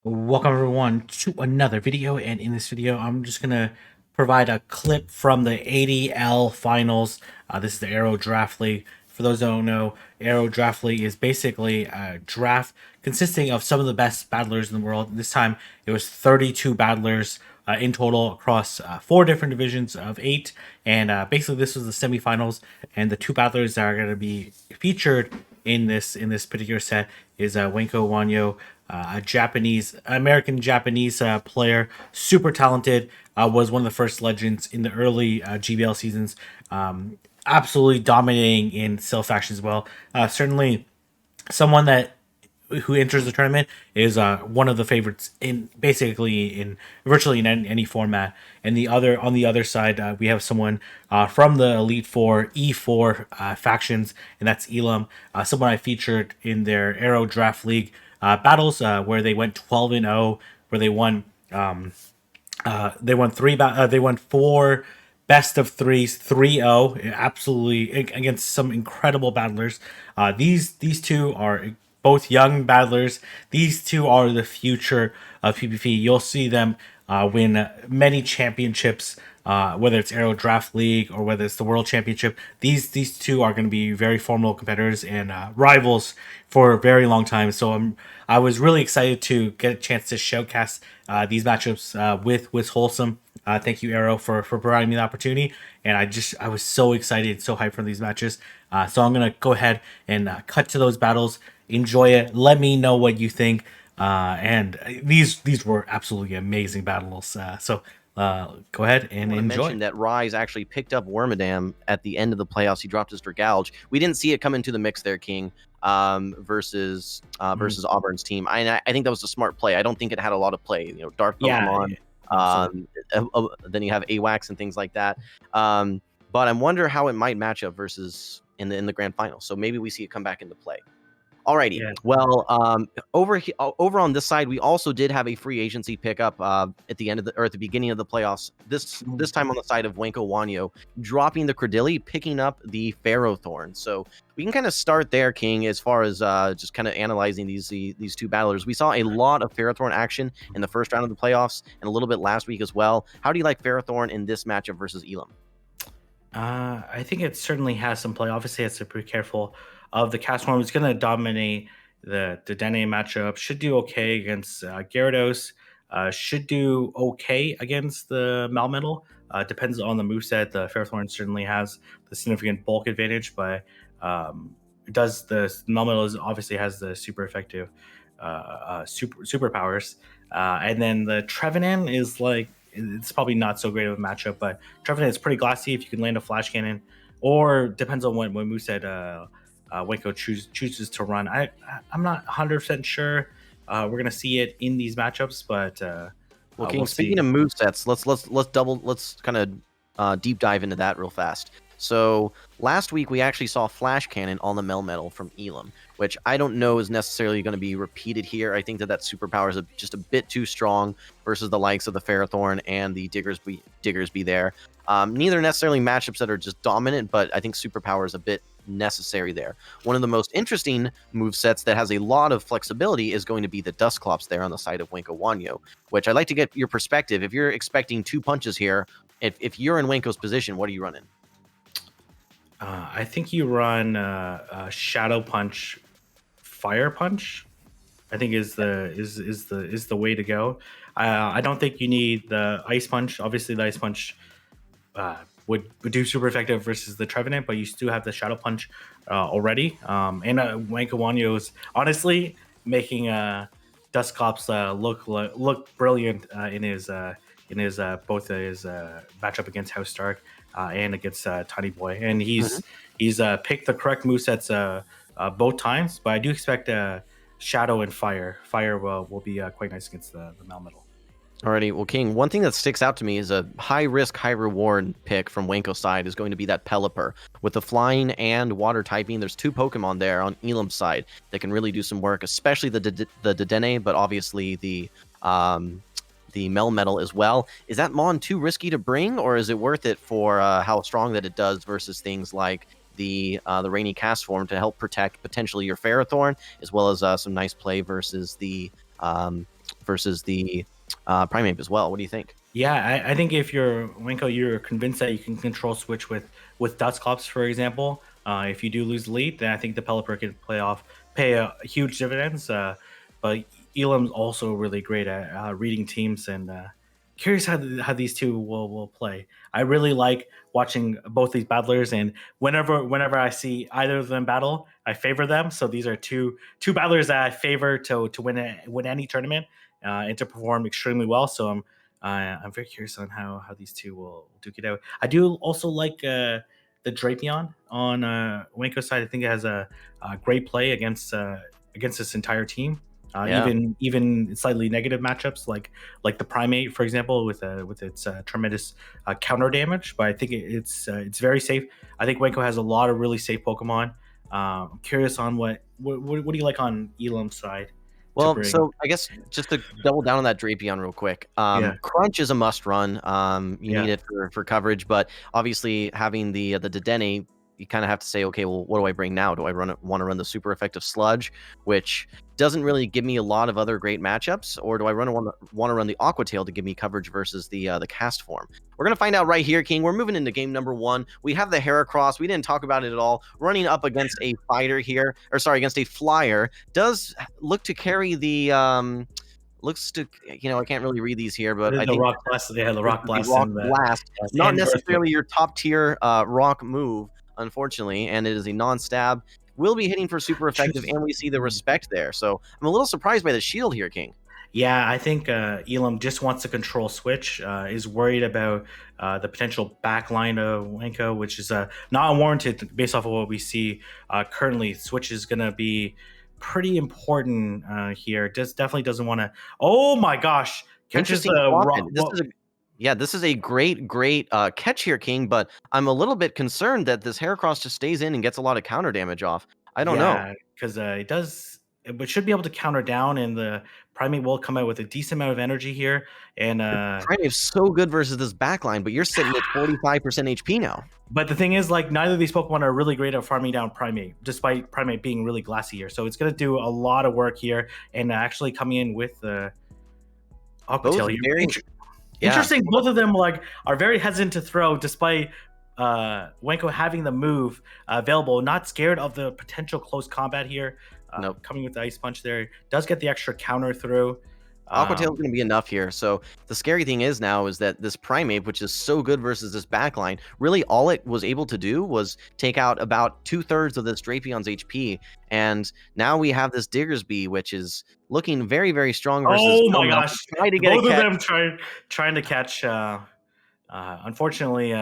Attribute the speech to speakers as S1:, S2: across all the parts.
S1: Welcome everyone to another video, and in this video I'm just gonna provide a clip from the 80L finals. This is the Aero Draft League. For those who don't know, Aero Draft League is basically a draft consisting of some of the best battlers in the world. This time it was 32 battlers in total across 4 different divisions of 8, and basically this was the semifinals, and the two battlers that are going to be featured in this particular set is Wanko Wanyo, a Japanese American Japanese player, super talented. Was one of the first legends in the early GBL seasons. Absolutely dominating in self action as well. Certainly someone that who enters the tournament is one of the favorites in basically in virtually in any format. And on the other side, we have someone from the Elite Four E4 factions, and that's Ilqm, someone I featured in their Aero Draft League battles, where they went 12-0, where they won four best of threes, 3-0, absolutely against some incredible battlers. These two are both young battlers. These two are the future of PvP. You'll see them win many championships, whether it's Aero Draft League or whether it's the World Championship. These two are going to be very formidable competitors and rivals for a very long time. So I was really excited to get a chance to showcase these matchups with Wholesome. Thank you, Arrow, for providing me the opportunity. And I was so excited, so hyped for these matches. So I'm gonna go ahead and cut to those battles. Enjoy it. Let me know what you think. And these were absolutely amazing battles. Go ahead and
S2: I want to
S1: enjoy.
S2: mention that Rise actually picked up Wormadam at the end of the playoffs. He dropped his Dragalge. We didn't see it come into the mix there, King, versus Auburn's team. I think that was a smart play. I don't think it had a lot of play. Dark Pokemon. Then you have AWACS and things like that. But I wonder how it might match up versus in the grand final. So maybe we see it come back into play. Alrighty.
S1: Yeah.
S2: Well, over on this side, we also did have a free agency pickup at the end of at the beginning of the playoffs. This time on the side of Wanko Wanyo, dropping the Credilli, picking up the Ferrothorn. So we can kind of start there, King, as far as just kind of analyzing these two battlers. We saw a lot of Ferrothorn action in the first round of the playoffs and a little bit last week as well. How do you like Ferrothorn in this matchup versus Ilqm?
S1: I think it certainly has some play. Obviously, it has to be careful of the cast form. It's going to dominate the Dene matchup. Should do okay against Gyarados. Should do okay against the Melmetal. Depends on the moveset. The Ferrothorn certainly has the significant bulk advantage, but does the Melmetal obviously has the super effective superpowers. And then the Trevenant is like, it's probably not so great of a matchup, but Trevenant is pretty glassy if you can land a flash cannon, or depends on what moveset Wanko chooses to run. I'm not 100% sure. We're gonna see it in these matchups, but
S2: Well, King, speaking of movesets, let's kind of deep dive into that real fast. So last week we actually saw Flash Cannon on the Melmetal from Ilqm, which I don't know is necessarily going to be repeated here. I think that superpower is just a bit too strong versus the likes of the Ferrothorn and the Diggersby there. Neither necessarily matchups that are just dominant, but I think superpower is a bit necessary there. One of the most interesting movesets that has a lot of flexibility is going to be the Dusclops there on the side of Wanko Wanyo, which I'd like to get your perspective. If you're expecting two punches here, if you're in Wanko's position, what are you running?
S1: I think you run Shadow Punch, Fire Punch. I think is the way to go. I don't think you need the Ice Punch. Obviously, the Ice Punch would do super effective versus the Trevenant, but you still have the Shadow Punch already. And Wanko Wanyo is honestly making Dusclops look brilliant in his both his matchup against House Stark and against Tiny Boy, and he's picked the correct movesets both times. But I do expect Shadow and Fire. Fire will be quite nice against the Melmetal.
S2: Alrighty, well, King, one thing that sticks out to me is a high-risk, high-reward pick from Wanko's side is going to be that Pelipper. With the flying and water typing, there's two Pokemon there on Ilqm's side that can really do some work, especially the Dedenne, but obviously the Melmetal as well. Is that Mon too risky to bring, or is it worth it for how strong that it does versus things like the Rainy Cast form to help protect potentially your Ferrothorn, as well as some nice play versus the versus the Primeape as well. What do you think?
S1: Yeah, I think if you're Wanko, you're convinced that you can control switch with Dusclops, for example. If you do lose the lead, then I think the Pelipper could pay a huge dividends. But Elam's also really great at reading teams, and curious how these two will play. I really like watching both these battlers, and whenever I see either of them battle, I favor them. So these are two battlers that I favor to win any tournament and to perform extremely well. So I'm very curious on how these two will duke it out. I do also like the Drapion on Wanko's side. I think it has a great play against this entire team.
S2: Yeah.
S1: Even slightly negative matchups like the Primate, for example, with its tremendous counter damage. But I think it's very safe. I think Wanko has a lot of really safe Pokemon. I'm curious on what do you like on Elam's side to
S2: Well,
S1: bring?
S2: so I guess just to double down on that Drapion real quick,
S1: Yeah,
S2: Crunch is a must run. You
S1: yeah.
S2: need it for coverage, but obviously having the Dedenne, you kind of have to say, okay, well, what do I bring now? Do I want to run the super effective Sludge, which doesn't really give me a lot of other great matchups, or do I want to run the Aqua Tail to give me coverage versus the cast form? We're gonna find out right here, King. We're moving into game number 1. We have the Heracross. We didn't talk about it at all. Running up against a fighter here, or sorry, against a flyer. Does look to carry the looks to, I can't really read these here, but I
S1: The
S2: think
S1: Rock Blast, yeah, the
S2: this
S1: Rock
S2: is the
S1: Blast
S2: Rock
S1: and
S2: Blast, not
S1: and Earthquake.
S2: necessarily your top tier rock move, unfortunately, and it is a non-stab. Will be hitting for super effective, and we see the respect there. So I'm a little surprised by the shield here, King.
S1: Yeah, I think Elam just wants to control switch. Is worried about the potential backline of Wanko, which is not unwarranted based off of what we see currently. Switch is going to be pretty important here. Just definitely doesn't want to. Oh my gosh! Catches
S2: Interesting
S1: the
S2: swap
S1: rock.
S2: in. This is a great catch here, King. But I'm a little bit concerned that this Heracross just stays in and gets a lot of counter damage off. I don't know.
S1: Yeah, because it does. It should be able to counter down, and the Primate will come out with a decent amount of energy here. And
S2: Primeape's so good versus this backline, but you're sitting at 45% HP now.
S1: but the thing is, like, neither of these Pokemon are really great at farming down Primate, despite Primate being really glassy here. So it's going to do a lot of work here, and actually coming in with the
S2: Both
S1: Aquatail here.
S2: very, yeah.
S1: Interesting. Both of them are very hesitant to throw, despite Wanko having the move available. Not scared of the potential close combat here.
S2: Nope.
S1: Coming with the Ice Punch there, does get the extra counter through.
S2: Aqua Tail is going to be enough here. So the scary thing is now is that this Primeape, which is so good versus this backline, really all it was able to do was take out about 2/3 of this Drapion's HP. And now we have this Diggersby, which is looking very, very strong versus
S1: Oh my
S2: Melmetal.
S1: gosh!
S2: Try to get
S1: Both
S2: a
S1: of
S2: catch.
S1: them trying to catch. Unfortunately,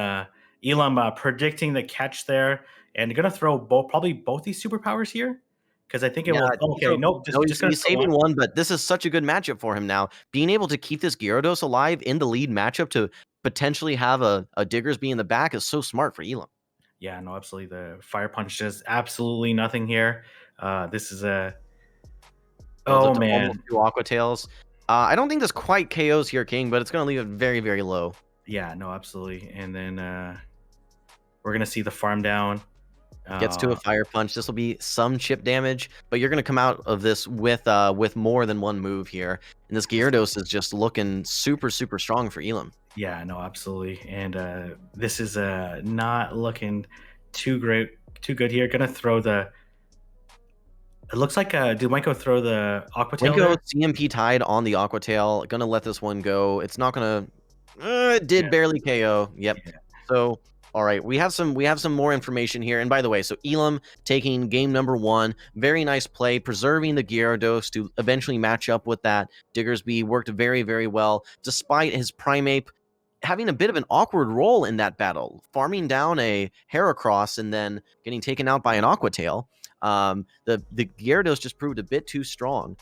S1: Elam predicting the catch there, and going to throw probably both these superpowers here, because I think it
S2: Yeah,
S1: will. Okay,
S2: so
S1: nope.
S2: no,
S1: Just going to
S2: he's
S1: throw
S2: saving
S1: one.
S2: one, but this is such a good matchup for him now. Being able to keep this Gyarados alive in the lead matchup to potentially have a Diggersby in the back is so smart for Elam.
S1: Yeah, no, absolutely. The Fire Punch does absolutely nothing here. This is a.
S2: Goes
S1: Oh
S2: up to almost
S1: man.
S2: 2 Aqua Tails. I don't think this quite KOs here, King, but it's going to leave it very, very low.
S1: Yeah, no, absolutely. And then we're gonna see the farm down.
S2: Gets to a Fire Punch. This will be some chip damage, but you're going to come out of this with more than one move here. And this Gyarados is just looking super, super strong for Elam.
S1: Yeah, no, absolutely. And this is not looking too good here. Gonna throw the. It looks like did Wanko throw the Aqua Tail
S2: Wanko
S1: there?
S2: CMP tied on the Aqua Tail. Gonna let this one go. It's not gonna. It did
S1: Yeah.
S2: barely KO. Yep.
S1: Yeah.
S2: So all right, we have some more information here. And by the way, so Elam taking game number 1, very nice play, preserving the Gyarados to eventually match up with that Diggersby. Worked very, very well, despite his Primeape having a bit of an awkward role in that battle, farming down a Heracross and then getting taken out by an Aqua Tail. The Gyarados just proved a bit too strong.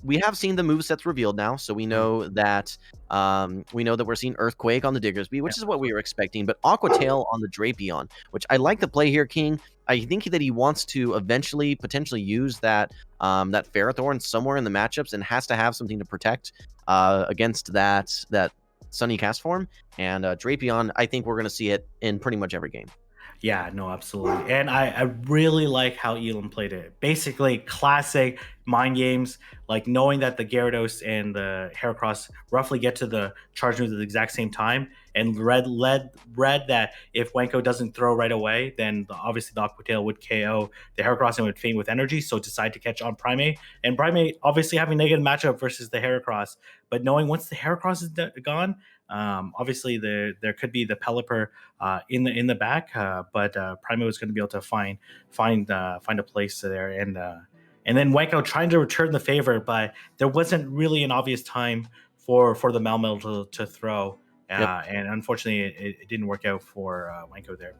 S2: We have seen the movesets revealed now, so we know that we're seeing Earthquake on the Diggersby, which is what we were expecting, but Aqua Tail on the Drapion, which I like the play here, King. I think that he wants to eventually potentially use that Ferrothorn somewhere in the matchups and has to have something to protect against that Sunny cast form. And Drapion, I think we're going to see it in pretty much every game.
S1: Yeah, no, absolutely. And I really like how Elam played it. Basically, classic mind games, like knowing that the Gyarados and the Heracross roughly get to the charge moves at the exact same time, and read that if Wanko doesn't throw right away, then obviously the Aqua Tail would KO the Heracross and would faint with energy, so decide to catch on Primate. And Primate obviously having negative matchup versus the Heracross, but knowing once the Heracross is gone, obviously there could be the Pelipper in the back, but Primate was going to be able to find a place there, and then Wanko trying to return the favor, but there wasn't really an obvious time for the Melmetal to throw,
S2: Yep.
S1: and unfortunately it didn't work out for Wanko there.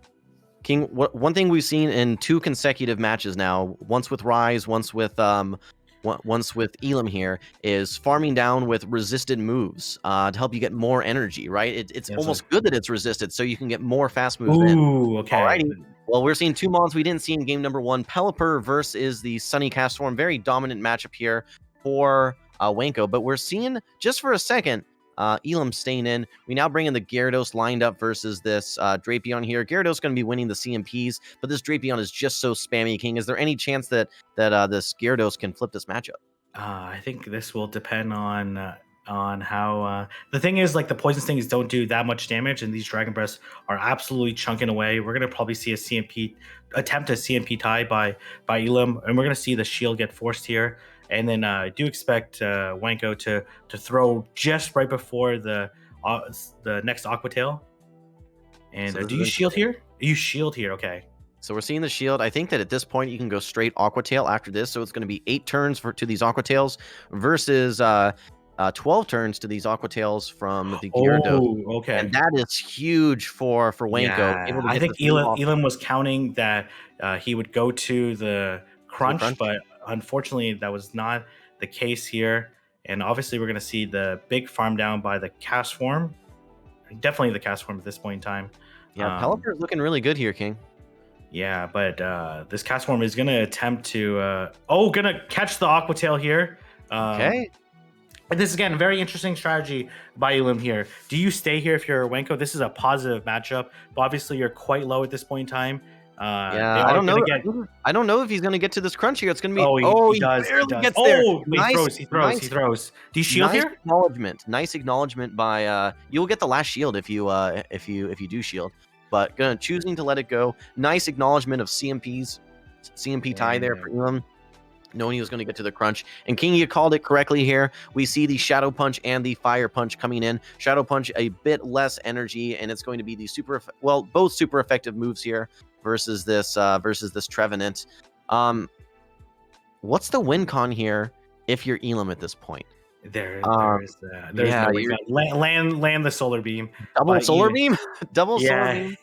S2: King, one thing we've seen in 2 consecutive matches now, once with Rise, once with Ilqm here, is farming down with resisted moves to help you get more energy, right? It's almost good that it's resisted, so you can get more fast moves in.
S1: Okay.
S2: Alrighty. Well, we're seeing 2 mons we didn't see in game number 1. Pelipper versus the Sunny Castform. Very dominant matchup here for Wanko, but we're seeing, just for a second, Ilqm staying in. We now bring in the Gyarados lined up versus this Drapion here. Gyarados going to be winning the CMPs, but this Drapion is just so spammy, King. Is there any chance that this Gyarados can flip this matchup?
S1: I think this will depend on how the thing is, like, the poison stings don't do that much damage, and these Dragon Breaths are absolutely chunking away. We're gonna probably see a CMP tie by Ilqm, and we're gonna see the shield get forced here. And then I do expect Wanko to throw just right before the next Aqua Tail. And
S2: So
S1: do you shield here? You shield here, okay.
S2: So we're seeing the shield. I think that at this point you can go straight Aqua Tail after this. So it's going to be 8 turns to these Aqua Tails versus 12 turns to these Aqua Tails from the Gyarados.
S1: Oh, okay.
S2: And that is huge for Wanko.
S1: Yeah, I think Ilqm was counting that he would go to the crunch, but unfortunately that was not the case here. And obviously we're going to see the big farm down by the Castform. Definitely the Castform at this point in time.
S2: Yeah, Pelipper is looking really good here, King.
S1: Yeah, but this Castform is going to attempt to... going to catch the Aqua Tail here.
S2: Okay.
S1: And this is, again, a very interesting strategy by Ilqm here. Do you stay here if you're Wanko? This is a positive matchup, but obviously you're quite low at this point in time.
S2: Yeah, I don't know. I don't know if he's going to get to this crunch here. It's going to be...
S1: he does.
S2: Barely gets there.
S1: He throws. Do you shield here?
S2: Nice acknowledgement by... you'll get the last shield if you do shield, but choosing to let it go. Nice acknowledgement of CMP tie there for Ilqm, knowing he was going to get to the crunch. And King, you called it correctly here. We see the Shadow Punch and the Fire Punch coming in. Shadow Punch, a bit less energy, and it's going to be the both super effective moves here versus this Trevenant. What's the win con here if you're Ilqm at this point?
S1: There's no land the Solar Beam.
S2: Double Solar Beam? Double Solar Beam?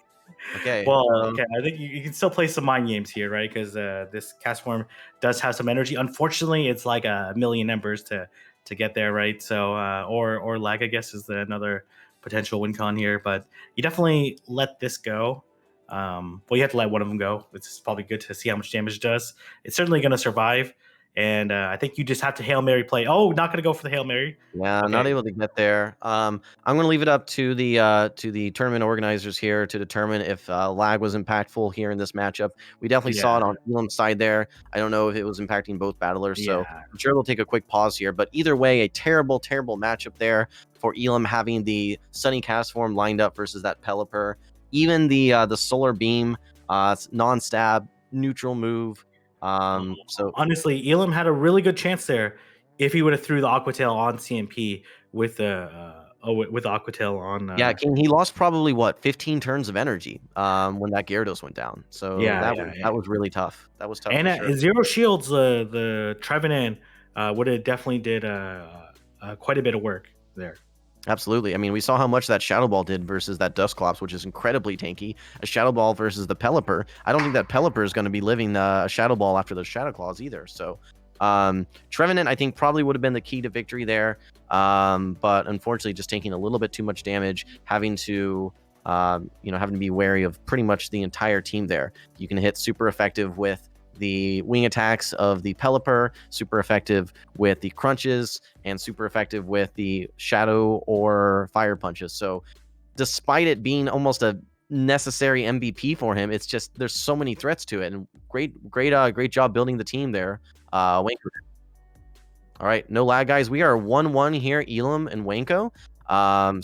S2: Okay.
S1: Well, okay. I think you can still play some mind games here, right? Because this Castform does have some energy. Unfortunately, it's like a million embers to get there, right? So, or lag, I guess, is another potential win con here. But you definitely let this go. Well, you have to let one of them go. It's probably good to see how much damage it does. It's certainly going to survive. And I think you just have to Hail Mary play. Oh, not going to go for the Hail Mary.
S2: Yeah, okay. Not able to get there. I'm going to leave it up to the tournament organizers here to determine if lag was impactful here in this matchup. We definitely saw it on Ilqm's side there. I don't know if it was impacting both battlers, so I'm sure they'll take a quick pause here. But either way, a terrible, terrible matchup there for Ilqm, having the Sunny Castform lined up versus that Pelipper. Even the Solar Beam, non-stab, neutral move. So
S1: honestly, Ilqm had a really good chance there if he would have threw the Aqua Tail on CMP with Aqua Tail on.
S2: Yeah, King, he lost probably 15 turns of energy when that Gyarados went down. So that was really tough. That was tough.
S1: And at 0 shields, the Trevenant would have definitely did quite a bit of work there.
S2: Absolutely. I mean, we saw how much that Shadow Ball did versus that Dusclops, which is incredibly tanky. A Shadow Ball versus the Pelipper. I don't think that Pelipper is going to be living a Shadow Ball after those Shadow Claws either. So, Trevenant, I think, probably would have been the key to victory there. But unfortunately, just taking a little bit too much damage, having to be wary of pretty much the entire team there. You can hit super effective with the wing attacks of the Pelipper, super effective with the crunches, and super effective with the shadow or fire punches. So despite it being almost a necessary MVP for him, it's just there's so many threats to it. And great job building the team there. Wanko. All right, no lag, guys. We are 1-1 here, Ilqm and Wanko.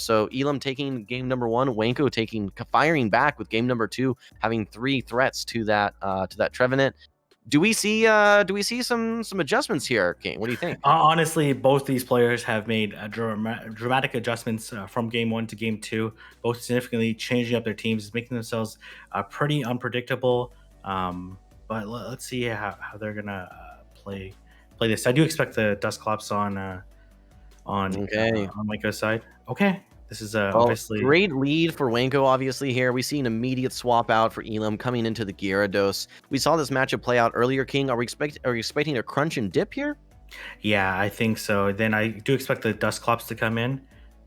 S2: So Ilqm taking game number 1, Wanko firing back with game number 2, having 3 threats to that Trevenant. Do we see some adjustments here, King? What do you think?
S1: Honestly, both these players have made dramatic adjustments from game 1 to game 2, both significantly changing up their teams, making themselves pretty unpredictable. But let's see how they're gonna play this. I do expect the Dustclops on
S2: Okay.
S1: on Wanko's side. Okay, this is
S2: Well,
S1: obviously
S2: great lead for Wanko, obviously, here. We see an immediate swap out for Ilqm coming into the Gyarados. We saw this matchup play out earlier, King. Are we expecting a crunch and dip here?
S1: yeah, I think so. Then I do expect the Dustclops to come in.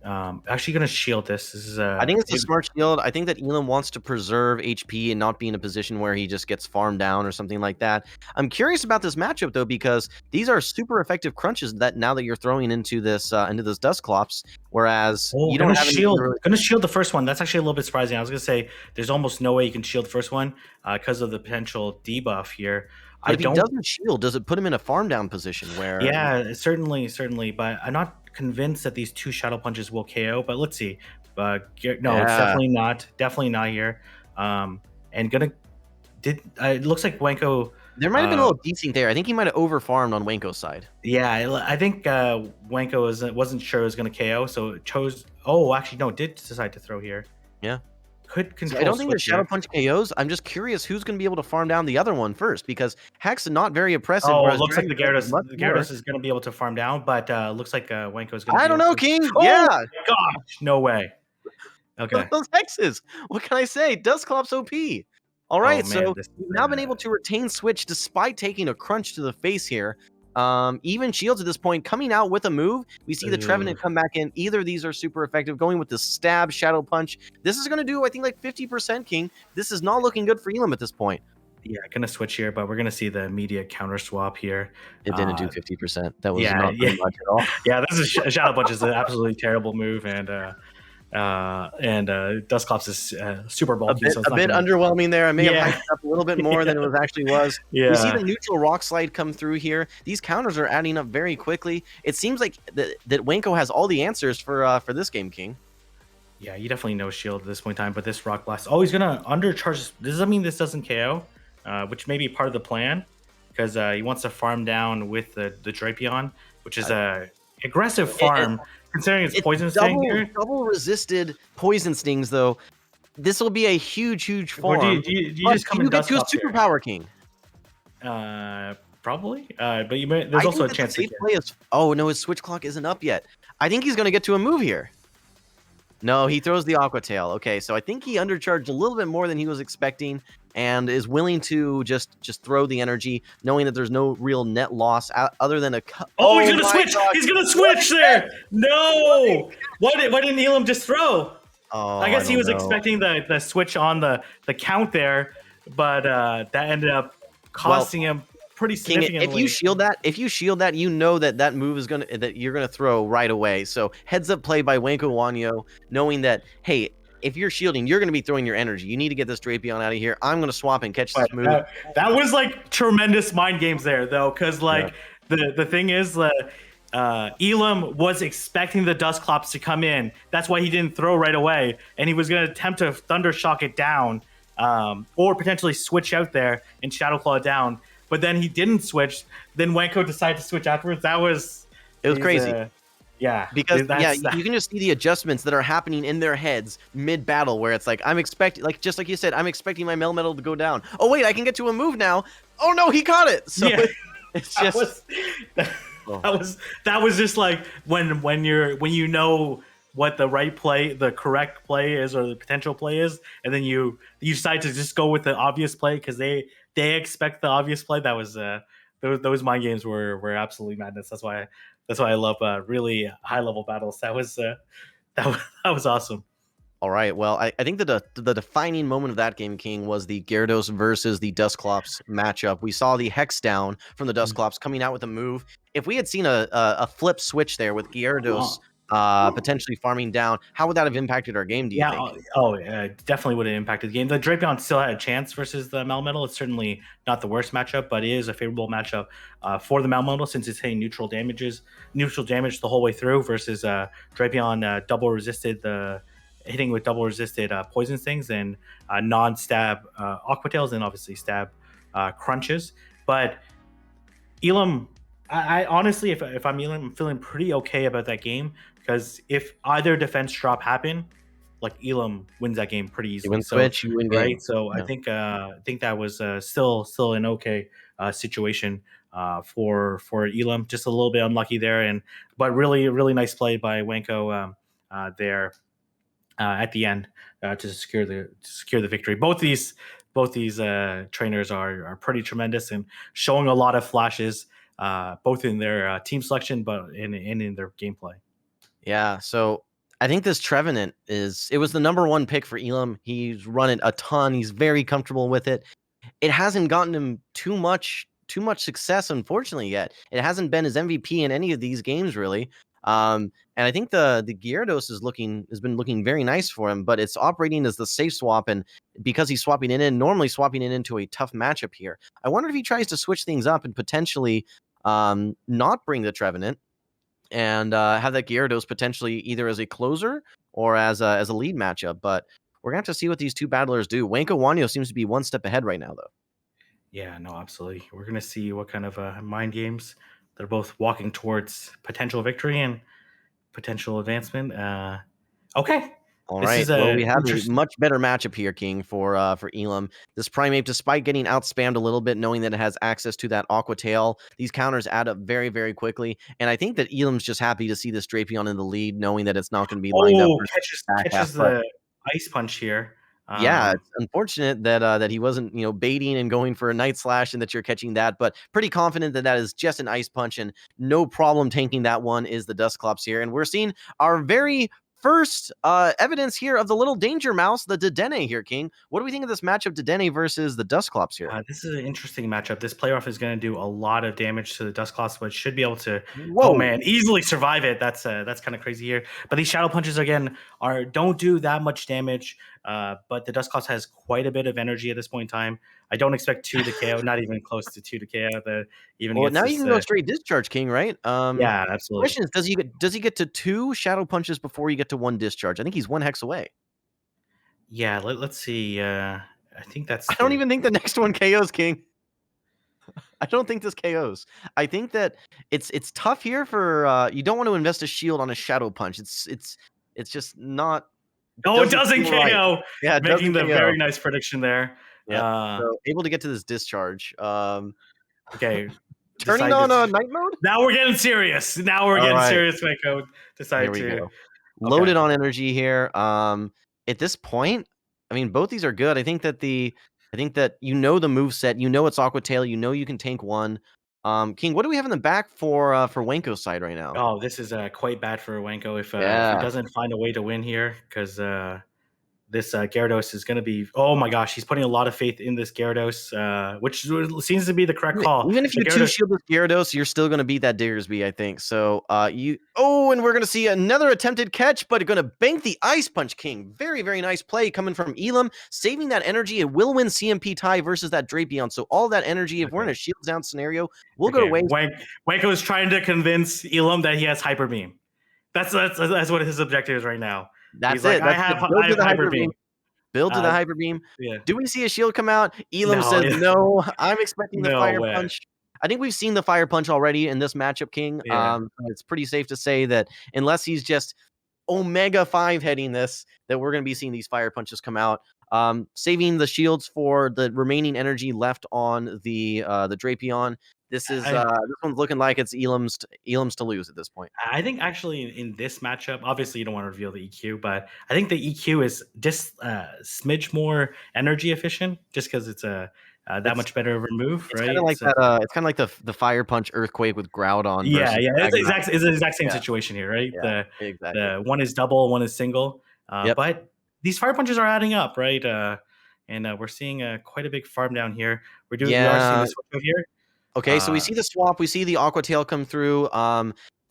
S1: Actually, gonna shield this. This is
S2: I think it's a smart shield. I think that Ilqm wants to preserve HP and not be in a position where he just gets farmed down or something like that. I'm curious about this matchup though, because these are super effective crunches that now that you're throwing into this Dustclops, whereas you don't have anything really.
S1: Gonna shield the first one. That's actually a little bit surprising. I was gonna say there's almost no way you can shield the first one because of the potential debuff here.
S2: But if he doesn't shield, does it put him in a farm down position where?
S1: Yeah, certainly, but I'm not convinced that these 2 Shadow Punches will KO. But let's see. No, it's definitely not here. And it looks like Wanko.
S2: There might have been a little decent there. I think he might have over farmed on Wanko's side.
S1: Yeah, I think Wanko wasn't sure it was going to KO, so chose. Oh, actually, no, did decide to throw here.
S2: Yeah.
S1: Could control.
S2: I don't think the Shadow Punch KOs. I'm just curious who's going to be able to farm down the other one first, because Hex not very impressive.
S1: Oh, it looks like the Gyarados is going to be able to farm down, but looks like Wanko is going to.
S2: I don't know, King.
S1: Oh,
S2: yeah.
S1: Gosh, no way. Okay.
S2: Those Hexes. What can I say? Dustclops OP. All right, so we've now been able to retain Switch despite taking a crunch to the face here. Even Shields at this point coming out with a move. We see the Trevenant come back in. Either of these are super effective. Going with the Stab, Shadow Punch. This is going to do, I think, like 50%, King. This is not looking good for Ilqm at this point.
S1: Yeah, gonna switch here, but we're gonna see the immediate counter swap here.
S2: It didn't do 50%. That was not very much at all.
S1: Yeah, this is Shadow Punch is an absolutely terrible move, and Dustclops is super bulky.
S2: A bit underwhelming there. I may have hyped up a little bit more than it was actually was.
S1: Yeah.
S2: We see the neutral rock slide come through here. These counters are adding up very quickly. It seems like that Wanko has all the answers for this game, King.
S1: Yeah, you definitely know shield at this point in time, but this rock blast. Oh, he's gonna undercharge. Does that mean this doesn't KO? Which may be part of the plan, because he wants to farm down with the Drapion, which is a aggressive farm. Considering it's poison sting here.
S2: Double resisted poison stings, though. This will be a huge farm.
S1: Or do you just come and
S2: get to a superpower, King?
S1: Probably. But there's also a chance to
S2: oh no, his switch clock isn't up yet. I think he's gonna get to a move here. No, he throws the Aqua Tail. Okay, so I think he undercharged a little bit more than he was expecting, and is willing to just throw the energy, knowing that there's no real net loss other than a.
S1: Oh, he's gonna switch! God. He's gonna switch there! No! Why didn't Ilqm just throw?
S2: Oh,
S1: I guess he was expecting the switch on the count there, but that ended up costing him pretty significantly.
S2: King, if you shield that, you know that move is that you're gonna throw right away. So heads up play by Wanko Wanyo, knowing that, hey, if you're shielding, you're going to be throwing your energy. You need to get this Drapion out of here. I'm going to swap and catch this move.
S1: That was like tremendous mind games there, though, because the thing is, Ilqm was expecting the Dustclops to come in. That's why he didn't throw right away, and he was going to attempt to Thunder Shock it down, or potentially switch out there and Shadow Claw it down. But then he didn't switch. Then Wanko decided to switch afterwards. It was
S2: crazy.
S1: Yeah,
S2: because you can just see the adjustments that are happening in their heads mid battle, where it's like I'm expecting, just like you said, I'm expecting my Melmetal to go down. Oh wait, I can get to a move now. Oh no, he caught it. So it's just
S1: that was just like when you know what the right play, the correct play is, or the potential play is, and then you decide to just go with the obvious play because they expect the obvious play. That was those mind games were absolutely madness. That's why I love really high level battles. That was awesome.
S2: All right. Well, I think that the defining moment of that game, King, was the Gyarados versus the Dustclops matchup. We saw the Hex down from the Dustclops coming out with a move. If we had seen a flip switch there with Gyarados potentially farming down. How would that have impacted our game, do you
S1: Yeah.
S2: think?
S1: Definitely would have impacted the game. The Drapion still had a chance versus the Melmetal. It's certainly not the worst matchup, but it is a favorable matchup for the Melmetal since it's hitting neutral damage the whole way through versus Drapion double resisted the hitting with double resisted poison stings and non-stab Aqua Tails and obviously stab crunches. But Elam, I honestly, if I'm Elam, I'm feeling pretty okay about that game because if either defense drop happen, like Elam wins that game pretty
S2: You
S1: easily.
S2: win
S1: So
S2: Switch, you win
S1: right,
S2: game.
S1: so
S2: Yeah.
S1: I think that was still an okay situation for Elam. Just a little bit unlucky there, and but really nice play by Wanko there at the end to secure the victory. Both these trainers are pretty tremendous and showing a lot of flashes, both in their team selection, but in their gameplay.
S2: Yeah, so I think this Trevenant it was the number one pick for Elam. He's run it a ton. He's very comfortable with it. It hasn't gotten him too much success, unfortunately, yet. It hasn't been his MVP in any of these games, really. And I think the Gyarados has been looking very nice for him, but it's operating as the safe swap, and because he's swapping it in, normally swapping it into a tough matchup here. I wonder if he tries to switch things up and potentially not bring the Trevenant and have that Gyarados potentially either as a closer or as a lead matchup. But we're gonna have to see what these two battlers do. Wanko Wanyo seems to be one step ahead right now, though.
S1: Yeah, no, absolutely. We're gonna see what kind of mind games they're both walking towards potential victory and potential advancement. Okay,
S2: All
S1: this
S2: right.
S1: is
S2: Well,
S1: a
S2: we have a
S1: interesting.
S2: much better matchup here, King, for Elam. This Primeape, despite getting outspammed a little bit, knowing that it has access to that Aqua Tail, these counters add up very, very quickly. And I think that Elam's just happy to see this Drapion in the lead, knowing that it's not going to be lined up
S1: Oh,
S2: versus back half.
S1: catches
S2: But
S1: the ice punch here.
S2: yeah,
S1: Um,
S2: it's unfortunate that he wasn't, baiting and going for a Night Slash and that you're catching that, but pretty confident that that is just an Ice Punch and no problem tanking that one is the Dusclops here. And we're seeing our very first evidence here of the little danger mouse, the Dedenne here, King. What do we think of this matchup, Dedenne versus the Dusclops here?
S1: This is an interesting matchup. This playoff is going to do a lot of damage to the Dusclops, but should be able to, oh
S2: Whoa.
S1: man, easily survive it. That's kind of crazy here. But these shadow punches again don't do that much damage. But the Dusclops has quite a bit of energy at this point in time. I don't expect two to KO, not even close to two to KO. Even
S2: Well,
S1: against
S2: now you
S1: this,
S2: can go straight discharge, King, right?
S1: yeah, absolutely.
S2: Question is, does he get to two shadow punches before you get to one discharge? I think he's one hex away.
S1: Yeah, let's see. I think that's
S2: I don't
S1: the.
S2: even think the next one KOs, King. I don't think this KOs. I think that it's tough here for you don't want to invest a shield on a shadow punch. It's just not
S1: Oh, it
S2: doesn't
S1: doesn't
S2: feel right.
S1: KO,
S2: Yeah, it
S1: making
S2: doesn't
S1: the
S2: KO.
S1: very nice prediction there.
S2: Yep.
S1: Uh,
S2: So able to get to this discharge.
S1: okay,
S2: Turning
S1: decide
S2: on
S1: this.
S2: night mode.
S1: Now we're getting serious. Now we're
S2: All
S1: getting
S2: right.
S1: serious. Mako
S2: Here
S1: decide
S2: we
S1: to.
S2: go.
S1: Okay.
S2: Loaded on energy here. At this point, I mean, both these are good. I think that the move set, it's Aqua Tail, you can tank one. King, what do we have in the back for Wanko's side right now?
S1: Oh, this is quite bad for Wanko if he
S2: Yeah.
S1: doesn't find a way to win here because this Gyarados is going to be. Oh my gosh, he's putting a lot of faith in this Gyarados, which seems to be the correct call.
S2: Even if
S1: The
S2: you two
S1: Gyarados.
S2: shield with Gyarados, you're still gonna beat that Diggersby, I think. So and we're gonna see another attempted catch, but gonna bank the Ice Punch King. Very, very nice play coming from Elam, saving that energy. It will win CMP tie versus that Drapion. So all that energy, if we're in
S1: Okay.
S2: a shields down scenario, we'll go to
S1: Okay.
S2: waste.
S1: Wanko is trying to convince Elam that he has Hyper Beam. That's what his objective is right now. He's
S2: That's
S1: like,
S2: it. That's it. Build
S1: I
S2: to
S1: have
S2: the
S1: Hyper
S2: Hyper
S1: Beam.
S2: Beam. Build to the
S1: Uh,
S2: Hyper Beam.
S1: yeah.
S2: Do we see a shield come out? Elam
S1: No.
S2: says
S1: Yeah.
S2: no. I'm expecting the
S1: No
S2: Fire
S1: way.
S2: Punch. I think we've seen the Fire Punch already in this matchup, King.
S1: Yeah.
S2: It's pretty safe to say that unless he's just Omega 5 heading this, that we're going to be seeing these Fire Punches come out. Saving the shields for the remaining energy left on the Drapion. This one's looking like it's Elam's to lose at this point.
S1: I think actually in this matchup, obviously you don't want to reveal the EQ, but I think the EQ is just smidge more energy efficient, just because it's that
S2: It's
S1: much better of a move,
S2: it's kind of
S1: right?
S2: like
S1: So
S2: that. It's kind of like the Fire Punch Earthquake with Groudon
S1: yeah,
S2: versus
S1: yeah,
S2: Magnemite.
S1: it's the exact same
S2: Yeah,
S1: situation here, right?
S2: yeah, exactly.
S1: The one is double, one is single,
S2: Yep.
S1: but these fire punches are adding up, right? And we're seeing quite a big farm down here. We are seeing
S2: Yeah.
S1: this switch out here.
S2: Okay, so we
S1: Uh,
S2: see the swap. We see the Aqua Tail come through.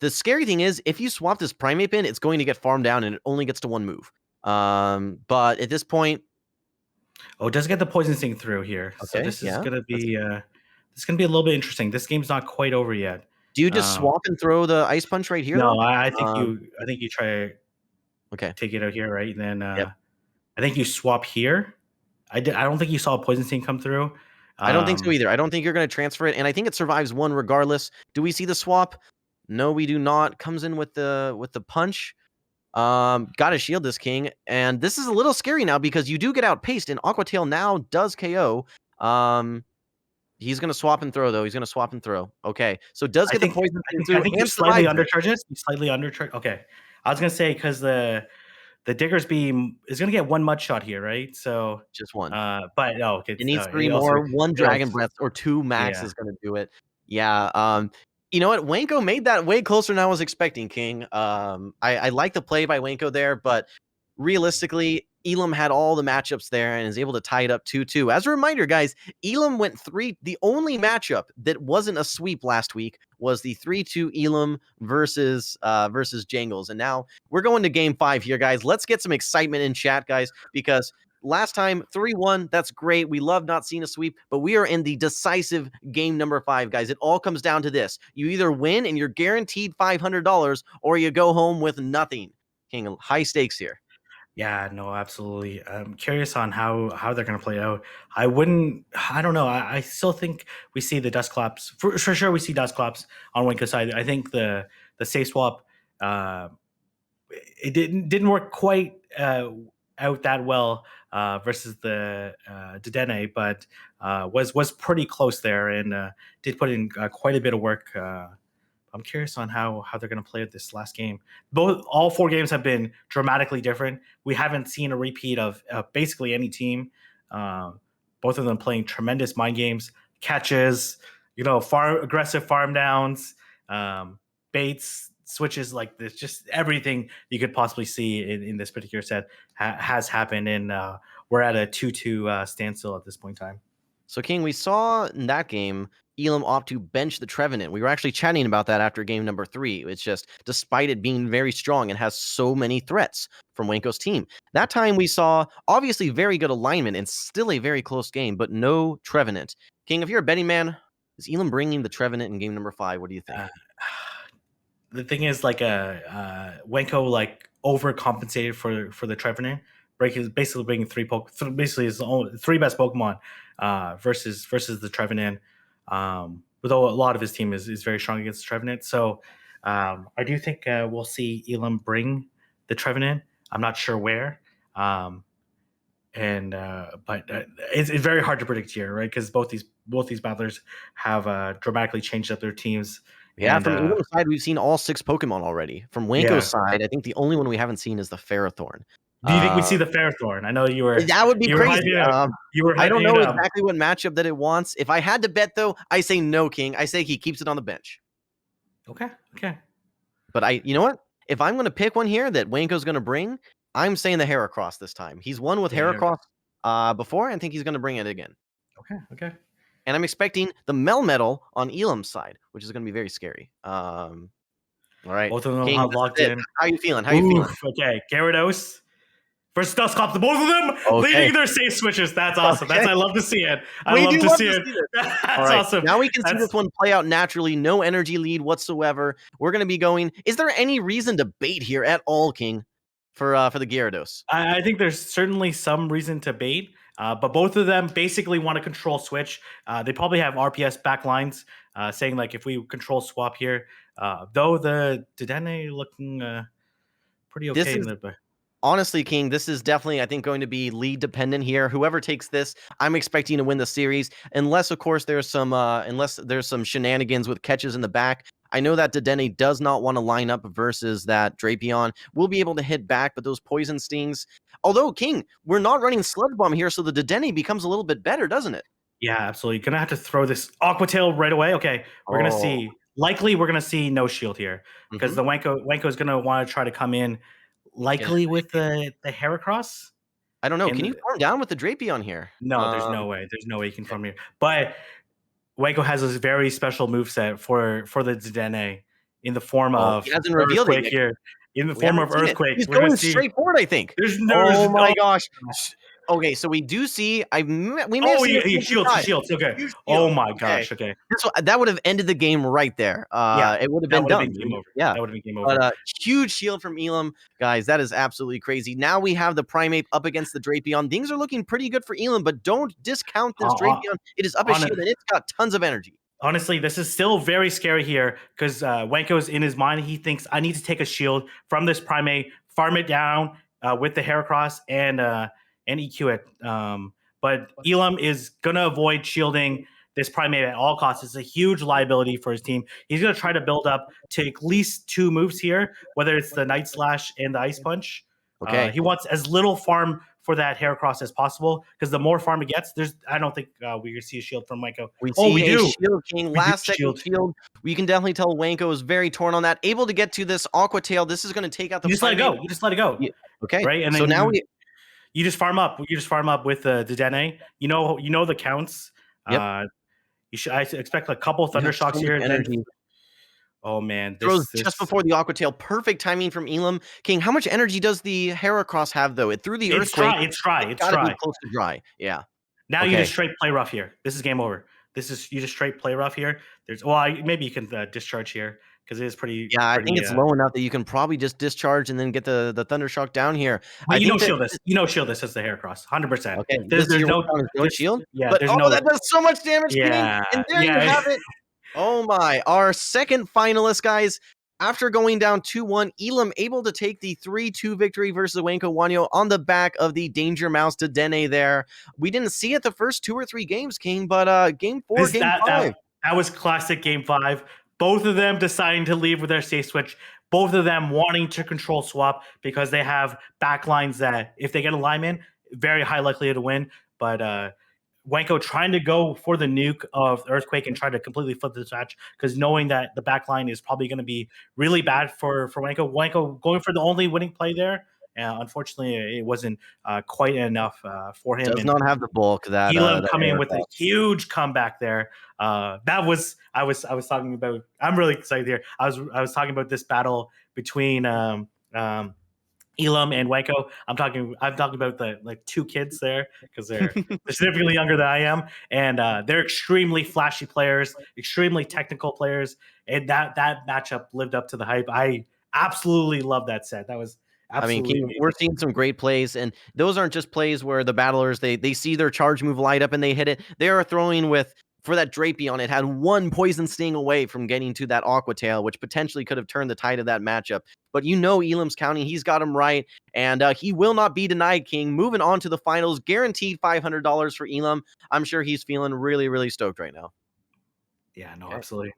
S2: The scary thing is, if you swap this Primate Pin, it's going to get farmed down, and it only gets to 1 move. But at this point,
S1: Oh, it does get the Poison Sting through here. So
S2: okay,
S1: this is
S2: yeah.
S1: gonna be a little bit interesting. This game's not quite over yet.
S2: Do you just swap and throw the Ice Punch right here,
S1: No,
S2: though?
S1: I think you try
S2: Okay.
S1: take it out here, right? And then
S2: Yep.
S1: I think you swap here. I don't think you saw a Poison Sting come through.
S2: I don't think so either. I don't think you're going to transfer it, and I think it survives 1 regardless. Do we see the swap? No, we do not. Comes in with the punch. Got to shield this king, and this is a little scary now because you do get outpaced, and Aqua Tail now does KO. He's going to swap and throw, though. He's going to swap and throw. Okay, so does get the poison through.
S1: I think you slightly undercharges. You slightly undercharge. Okay, I was gonna say because the Digger's Beam is gonna get 1 mud shot here, right? So
S2: just 1.
S1: But no,
S2: It needs 3 more. 1 Dragon Breath or 2 max is going to do it. Yeah. You know what? Wanko made that way closer than I was expecting, King. I like the play by Wanko there, but realistically, Ilqm had all the matchups there and is able to tie it up 2-2. As a reminder, guys, Ilqm went 3. The only matchup that wasn't a sweep last week was the 3-2 Ilqm versus Jangles. And now we're going to game 5 here, guys. Let's get some excitement in chat, guys, because last time 3-1, that's great. We love not seeing a sweep, but we are in the decisive game number 5, guys. It all comes down to this. You either win and you're guaranteed $500, or you go home with nothing. King, high stakes here.
S1: Yeah, no, absolutely. I'm curious on how they're going to play out. I don't know. I still think we see the dust claps. For sure, we see dust claps on Wanko's side. I think the safe swap, it didn't work quite out that well versus the Dedenne, but was pretty close there and did put in quite a bit of work. I'm curious on how they're going to play this last game. All 4 games have been dramatically different. We haven't seen a repeat of basically any team. Both of them playing tremendous mind games, catches, aggressive farm downs, baits, switches like this. Just everything you could possibly see in this particular set has happened, and we're at a 2-2 standstill at this point in time.
S2: So, King, we saw in that game Ilqm opt to bench the Trevenant. We were actually chatting about that after game number 3. It's just, despite it being very strong and has so many threats from Wanko's team. That time we saw, obviously, very good alignment and still a very close game, but no Trevenant. King, if you're a betting man, is Ilqm bringing the Trevenant in game number 5? What do you think?
S1: The thing is, Wanko overcompensated for the Trevenant. Basically bringing basically his own 3 best Pokemon versus the Trevenant. Although a lot of his team is very strong against the Trevenant. So I do think we'll see Ilqm bring the Trevenant. I'm not sure where. But it's very hard to predict here, right? Because both these battlers have dramatically changed up their teams.
S2: Yeah, from Ilqm's side, we've seen all 6 Pokemon already. From Wanko's side, I think the only one we haven't seen is the Ferrothorn.
S1: Do you think we'd see the Ferrothorn? I know you were.
S2: That would be crazy. I don't know
S1: exactly
S2: what matchup that it wants. If I had to bet, though, I say no, King. I say he keeps it on the bench.
S1: Okay.
S2: But you know what? If I'm going to pick one here that Wanko's going to bring, I'm saying the Heracross this time. He's won with Heracross before. I think he's going to bring it again.
S1: Okay.
S2: And I'm expecting the Melmetal on Ilqm's side, which is going to be very scary. All right.
S1: Both of them
S2: King,
S1: have locked in.
S2: How you feeling?
S1: Okay, Gyarados versus Dusclops. Both of them leading their safe switches. That's awesome.
S2: Okay.
S1: I love to see it. I love to see it. That's awesome.
S2: Now we can see this one play out naturally. No energy lead whatsoever. We're going to be going. Is there any reason to bait here at all, King, for the Gyarados?
S1: I think there's certainly some reason to bait. But both of them basically want to control switch. They probably have RPS backlines saying if we control swap here. Though the Dedenne looking pretty okay.
S2: Honestly, King, this is definitely, I think, going to be lead dependent here. Whoever takes this, I'm expecting to win the series, unless, of course, there's some shenanigans with catches in the back. I know that Dedenne does not want to line up versus that Drapion. We'll be able to hit back, but those poison stings. Although, King, we're not running Sludge Bomb here, so the Dedenne becomes a little bit better, doesn't it?
S1: Yeah, absolutely. Gonna have to throw this Aqua Tail right away. Okay, we're gonna see. Likely, we're gonna see no shield here because the Wanko is gonna want to try to come in. Likely with the Heracross.
S2: I don't know. Can you farm down with the Drapion here?
S1: No, there's no way. There's no way you can farm here. But Wanko has this very special moveset for the Dedenne, in the form of
S2: He hasn't revealed it
S1: Earthquake
S2: yet.
S1: here. In the
S2: We
S1: form
S2: haven't
S1: of
S2: seen it.
S1: Earthquake,
S2: He's
S1: we're gonna
S2: going
S1: see.
S2: straight forward, I think.
S1: There's
S2: Oh my
S1: no.
S2: gosh. Okay, so we do see. We may have
S1: Oh,
S2: seen
S1: he
S2: a
S1: shields. He
S2: shot.
S1: shields. Okay.
S2: Huge
S1: Oh
S2: shield.
S1: my
S2: Okay.
S1: gosh. Okay.
S2: That would have ended the game right there.
S1: Yeah.
S2: It would have
S1: That
S2: been
S1: would have
S2: done.
S1: been game over.
S2: Yeah.
S1: That would have been game
S2: But
S1: over.
S2: huge shield from Ilqm, guys. That is absolutely crazy. Now we have the Primeape up against the Drapion. Things are looking pretty good for Ilqm, but don't discount this Drapion. It is up a
S1: on a-
S2: shield and it's got tons of energy.
S1: Honestly, this is still very scary here because Wanko's in his mind. He thinks I need to take a shield from this Primate, farm it down with the Heracross and EQ it. But Ilqm is gonna avoid shielding this Primate at all costs. It's a huge liability for his team. He's gonna try to build up to at least 2 moves here, whether it's the Night Slash and the Ice Punch.
S2: Okay.
S1: He wants as little farm for that Heracross as possible because the more farm he gets, I don't think we're gonna see a shield from Wanko.
S2: We
S1: We
S2: do.
S1: do.
S2: Shield King,
S1: We do
S2: last second shield. We can definitely tell Wanko is very torn on that. Able to get to this Aqua Tail. This is going to take out the.
S1: You just let it go. You just let it go.
S2: Yeah. Okay.
S1: Right, and
S2: so
S1: then
S2: now
S1: you just farm up. You just farm up with the Dene. You know the counts.
S2: Yep.
S1: I expect a couple Thunder Shocks here.
S2: Energy.
S1: Oh man,
S2: Throws just before the Aqua Tail. Perfect timing from Ilqm. King, how much energy does the Heracross have though? It threw the Earthquake.
S1: It's dry. It's
S2: gotta
S1: dry.
S2: be close to dry. Yeah.
S1: Now you just straight play rough here. This is game over. You just straight play rough here. Maybe you can discharge here because it is pretty.
S2: Yeah, I think it's low enough that you can probably just discharge and then get the Thunder Shock down here.
S1: But shield this. Shield this as the Heracross, 100%.
S2: Okay,
S1: there's no
S2: shield.
S1: Yeah,
S2: but that does so much damage.
S1: Yeah,
S2: King, and there you have it. Oh my! Our second finalist, guys. After going down 2-1, Ilqm able to take the 3-2 victory versus Wanko Wanyo on the back of the Danger Mouse to Dene there. We didn't see it the first 2 or 3 games, King, but game 4, game 5.
S1: That was classic game 5. Both of them deciding to leave with their safe switch. Both of them wanting to control swap because they have backlines that if they get a lineman, very high likelihood to win. But Wanko trying to go for the nuke of Earthquake and try to completely flip this match because knowing that the back line is probably going to be really bad for Wanko. Wanko going for the only winning play there. Unfortunately, it wasn't quite enough for him.
S2: Does not have the bulk that
S1: Ilqm coming in with a huge comeback there. I was talking about. I'm really excited here. I was talking about this battle between Ilqm and Wanko. I'm talking about the 2 kids there because they're significantly younger than I am, and they're extremely flashy players, extremely technical players, and that matchup lived up to the hype. I absolutely love that set. That was absolutely.
S2: King, we're seeing some great plays, and those aren't just plays where the battlers they see their charge move light up and they hit it. They are throwing for that Drapion, it had 1 poison sting away from getting to that Aqua Tail, which potentially could have turned the tide of that matchup. But Ilqm's counting. He's got him right, and he will not be denied, King. Moving on to the finals, guaranteed $500 for Ilqm. I'm sure he's feeling really, really stoked right now.
S1: Yeah, no, absolutely.